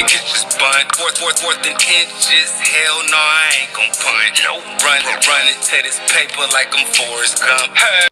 Fourth and inches. Hell no, I ain't gon' punt. Nope. Running to this paper like I'm Forrest Gump. Hey.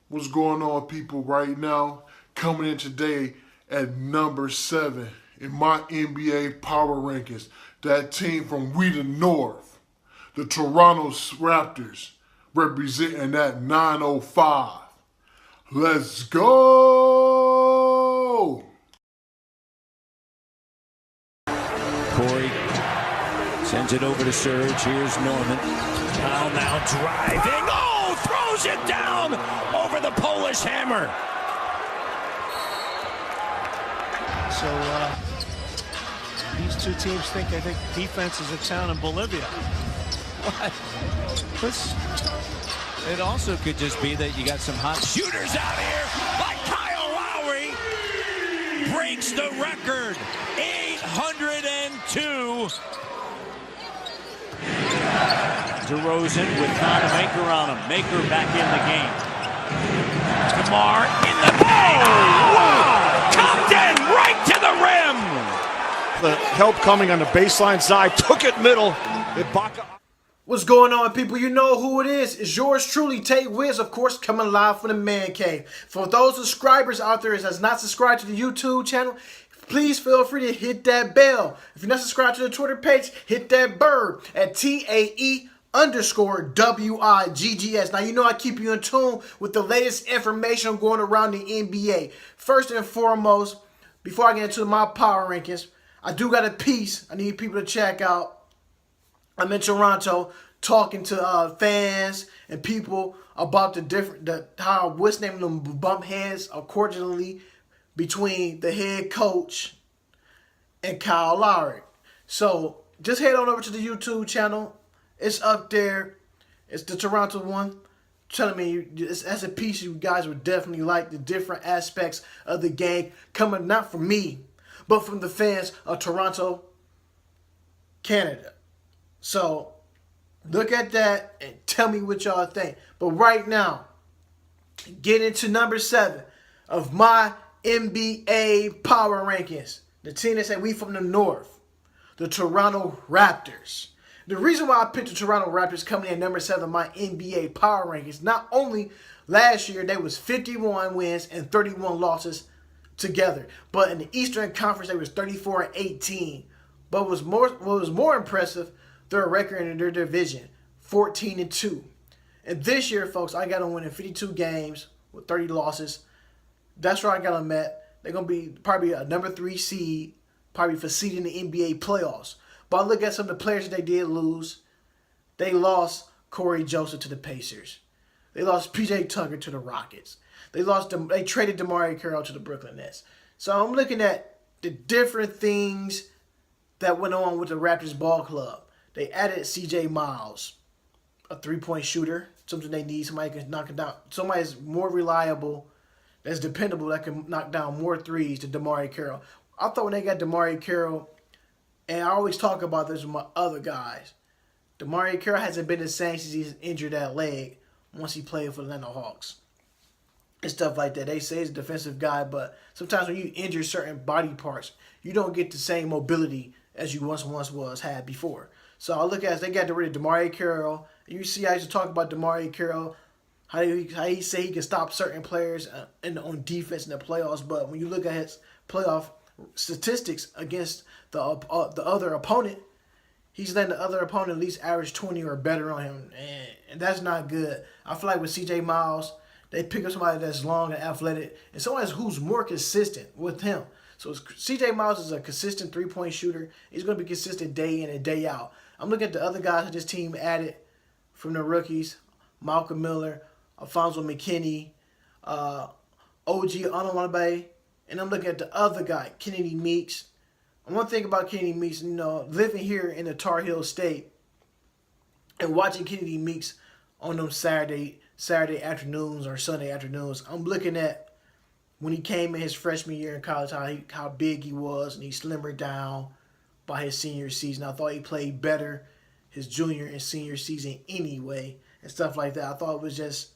What's going on, people, right now? Coming in today at number 7 in my NBA power rankings. That team from we the North, the Toronto Raptors, representing that 905. Let's go! Corey sends it over to Serge. Here's Norman. Kyle now driving. Oh, throws it down over the Polish hammer. So these two teams think defense is a town in Bolivia. What? It also could just be that you got some hot shooters out here, like Kyle Lowry breaks the record, 802. DeRozan with Maker on him. Maker back in the game. DeMar in the paint. Oh, wow! Compton right to the rim. The help coming on the baseline side. Took it middle. Ibaka. What's going on, people? You know who it is. It's yours truly, Tate Wiz, of course, coming live from the Man Cave. For those subscribers out there that has not subscribed to the YouTube channel, please feel free to hit that bell. If you're not subscribed to the Twitter page, hit that bird at TAE_WIGGS. Now, you know I keep you in tune with the latest information going around the NBA. First and foremost, before I get into my power rankings, I do got a piece I need people to check out. I'm in Toronto talking to fans and people about how what's name them bump heads accordingly between the head coach and Kyle Lowry. So just head on over to the YouTube channel. It's up there. It's the Toronto one. Telling me that's a piece you guys would definitely like, the different aspects of the game coming not from me, but from the fans of Toronto, Canada. So look at that and tell me what y'all think. But right now, get into number 7 of my NBA power rankings. The team that said we from the North, the Toronto Raptors. The reason why I picked the Toronto Raptors coming in at number 7 of my NBA power rankings, not only last year they was 51 wins and 31 losses together, but in the Eastern Conference they was 34-18. But what was more impressive, their record in their division, 14-2. And this year, folks, I got them winning 52 games with 30 losses. That's where I got them at. They're going to be probably a number 3 seed, probably for seeding the NBA playoffs. But I look at some of the players that they did lose. They lost Corey Joseph to the Pacers. They lost P.J. Tucker to the Rockets. They traded DeMar Carroll to the Brooklyn Nets. So I'm looking at the different things that went on with the Raptors ball club. They added C.J. Miles, a three-point shooter, something they need. Somebody can knock it down. Somebody that's more reliable, that's dependable, that can knock down more threes than DeMar Carroll. I thought when they got DeMar Carroll, and I always talk about this with my other guys, DeMar Carroll hasn't been the same since he's injured that leg once he played for the Atlanta Hawks. And stuff like that. They say he's a defensive guy, but sometimes when you injure certain body parts, you don't get the same mobility as you once had before. So I look at they got rid of DeMar Carroll. You see, I used to talk about DeMar Carroll, how he say he can stop certain players on defense in the playoffs. But when you look at his playoff statistics against the other opponent, he's letting the other opponent at least average 20 or better on him, and that's not good. I feel like with C.J. Miles, they pick up somebody that's long and athletic, and somebody who's more consistent with him. So C.J. Miles is a consistent three-point shooter. He's going to be consistent day in and day out. I'm looking at the other guys that this team added from the rookies: Malcolm Miller, Alfonso McKinney, OG Anunoby, and I'm looking at the other guy, Kennedy Meeks. And one thing about Kennedy Meeks, living here in the Tar Heel State and watching Kennedy Meeks on them Saturday afternoons or Sunday afternoons, I'm looking at when he came in his freshman year in college, how big he was, and he slimmered down by his senior season. I thought he played better his junior and senior season anyway, and stuff like that. I thought it was just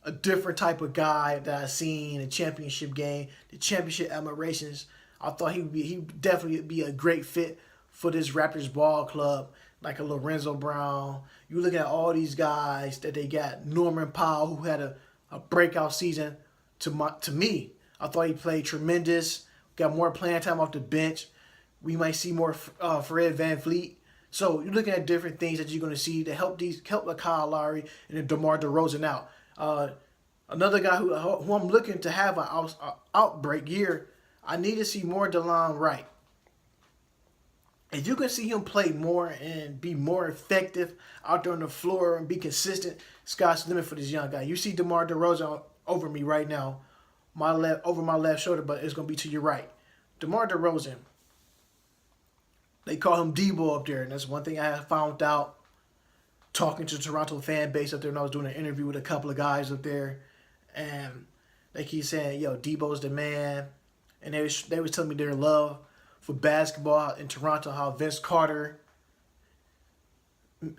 a different type of guy that I seen in the championship game, the championship admirations. I thought he'd definitely be a great fit for this Raptors ball club, like a Lorenzo Brown. You look at all these guys that they got. Norman Powell, who had a breakout season. To me, I thought he played tremendous. Got more playing time off the bench. We might see more Fred VanVleet. So you're looking at different things that you're going to see to help Kyle Lowry and then DeMar DeRozan out. Another guy who I'm looking to have an outbreak year, I need to see more DeLon Wright. If you can see him play more and be more effective out there on the floor and be consistent, sky's the limit for this young guy. You see DeMar DeRozan over me right now, over my left shoulder, but it's going to be to your right. DeMar DeRozan, they call him Debo up there, and that's one thing I have found out talking to the Toronto fan base up there when I was doing an interview with a couple of guys up there, and they keep saying, yo, Debo's the man, and they was telling me their love for basketball in Toronto, how Vince Carter,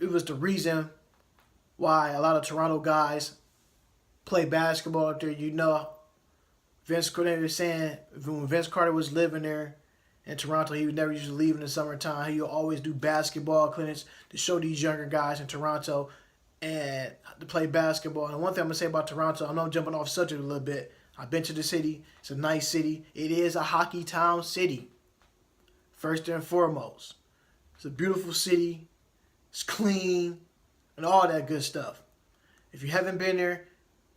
it was the reason why a lot of Toronto guys play basketball up there. You know, Vince Carter was saying when Vince Carter was living there in Toronto, he would never used to leave in the summertime. He would always do basketball clinics to show these younger guys in Toronto and to play basketball. And one thing I'm going to say about Toronto, I know I'm jumping off subject a little bit. I've been to the city. It's a nice city. It is a hockey town city, first and foremost. It's a beautiful city. It's clean and all that good stuff. If you haven't been there,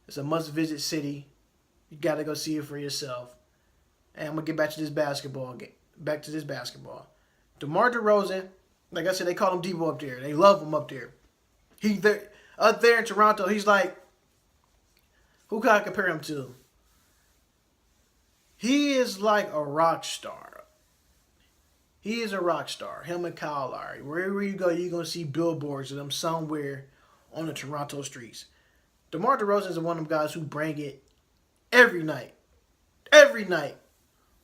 it's a must-visit city. You got to go see it for yourself. And I'm going to get back to this basketball. DeMar DeRozan, like I said, they call him Debo up there. They love him up there. Up there in Toronto, he's like, who can I compare him to? He is like a rock star. He is a rock star. Him and Kyle Lowry. Wherever you go, you're going to see billboards of them somewhere on the Toronto streets. DeMar DeRozan is one of them guys who bring it every night. Every night.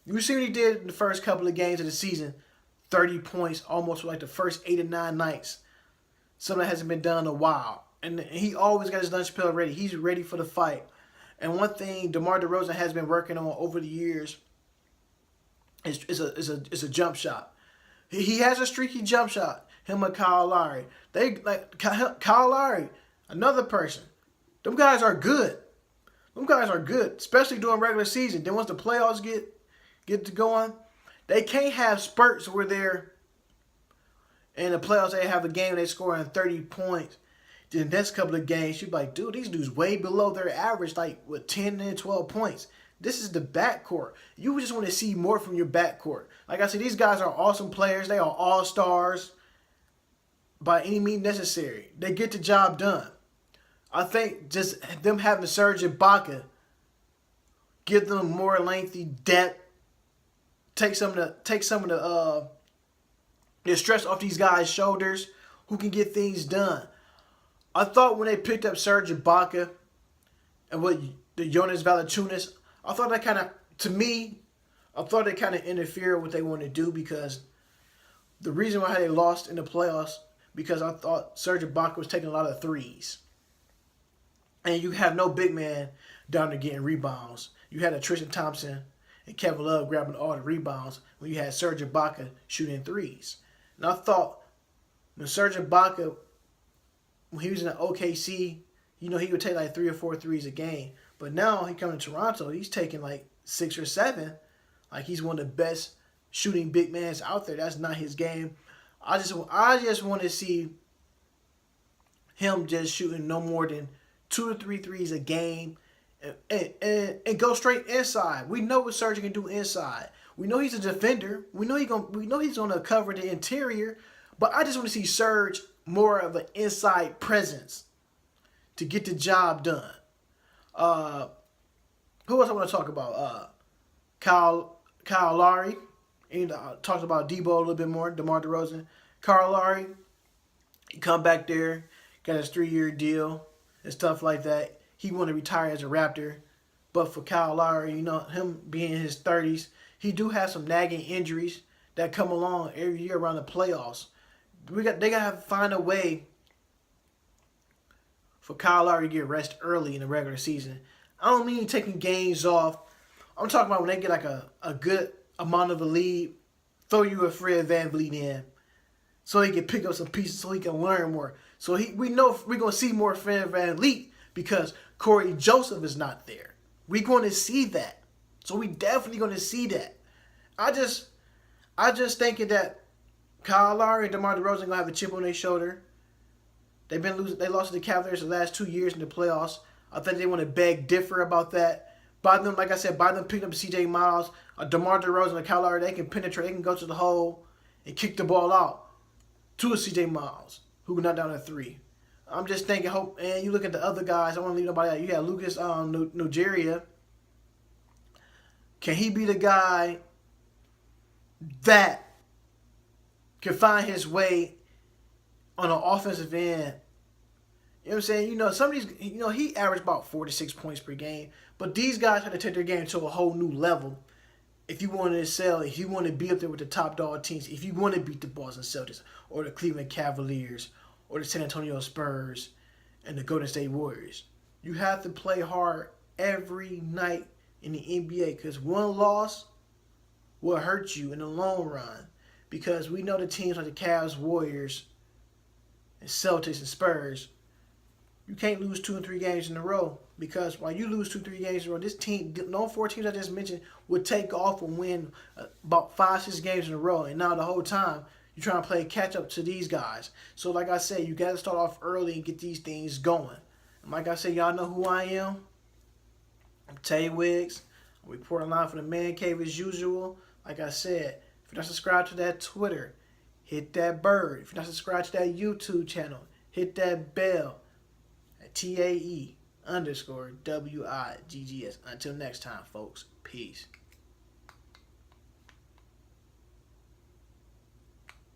You see what he did in the first couple of games of the season. 30 points almost like the first 8 or 9 nights. Something that hasn't been done in a while. And he always got his lunch pail ready. He's ready for the fight. And one thing DeMar DeRozan has been working on over the years is a jump shot. He has a streaky jump shot. Him and Kyle Lowry. Kyle Lowry, another person. Them guys are good. Especially during regular season. Then once the playoffs get to going, they can't have spurts where they're in the playoffs. They have a game they scoring 30 points. Then the next couple of games, you're like, dude, these dudes way below their average, like with 10 and 12 points. This is the backcourt. You just want to see more from your backcourt. Like I said, these guys are awesome players. They are all-stars by any means necessary. They get the job done. I think just them having Serge Ibaka give them more lengthy depth, take some of the stress off these guys' shoulders who can get things done. I thought when they picked up Serge Ibaka and what the Jonas Valanciunas, I thought that kind of, to me, I thought they kind of interfered with what they wanted to do, because the reason why they lost in the playoffs, because I thought Serge Ibaka was taking a lot of threes. And you have no big man down there getting rebounds. You had a Tristan Thompson and Kevin Love grabbing all the rebounds when you had Serge Ibaka shooting threes. And I thought when Serge Ibaka, when he was in the OKC, he would take like 3 or 4 threes a game. But now he coming to Toronto, he's taking like 6 or 7. Like he's one of the best shooting big men out there. That's not his game. I just want to see him just shooting no more than 2 to 3 threes a game and go straight inside. We know what Serge can do inside. We know he's a defender. We know he's gonna cover the interior. But I just want to see Serge more of an inside presence to get the job done. Who else I want to talk about? Kyle Lowry. And talked about Debo a little bit more. DeMar DeRozan. Kyle Lowry. He come back there, got his 3-year deal and stuff like that. He wanted to retire as a Raptor. But for Kyle Lowry, him being in his 30s, he do have some nagging injuries that come along every year around the playoffs. They gotta find a way for Kyle Lowry to get rest early in the regular season. I don't mean taking games off. I'm talking about when they get like a good amount of a lead, throw you a Fred VanVleet in so he can pick up some pieces so he can learn more. So we know we're going to see more Fred VanVleet because Corey Joseph is not there. We're going to see that. So we definitely going to see that. I just thinking that Kyle Lowry and DeMar DeRozan going to have a chip on their shoulder. They've been losing. They lost to the Cavaliers the last 2 years in the playoffs. I think they want to beg differ about that. By them, like I said, by them picking up C.J. Miles, DeMar DeRozan, and Kyle Lowry, they can penetrate. They can go to the hole and kick the ball out to a C.J. Miles, who can knock down a three. I'm just thinking, and you look at the other guys. I don't want to leave nobody out. You got Lucas Nigeria. Can he be the guy that can find his way on an offensive end? You know what I'm saying? Some of these, he averaged about 4 to 6 points per game. But these guys had to take their game to a whole new level. If you want to excel, if you want to be up there with the top dog teams, if you want to beat the Boston Celtics or the Cleveland Cavaliers or the San Antonio Spurs and the Golden State Warriors, you have to play hard every night in the NBA because one loss will hurt you in the long run. Because we know the teams like the Cavs, Warriors, and Celtics and Spurs, you can't lose 2 and 3 games in a row because while you lose 2-3 games in a row, this team, no 4 teams I just mentioned, would take off and win about 5-6 games in a row. And now the whole time you're trying to play catch up to these guys. So like I said, you got to start off early and get these things going. And like I said, y'all know who I am. I'm Tay Wiggs. I'm reporting live from the Man Cave as usual. Like I said, if you're not subscribed to that Twitter, hit that bird. If you're not subscribed to that YouTube channel, hit that bell. TAE_WIGGS. Until next time, folks. Peace.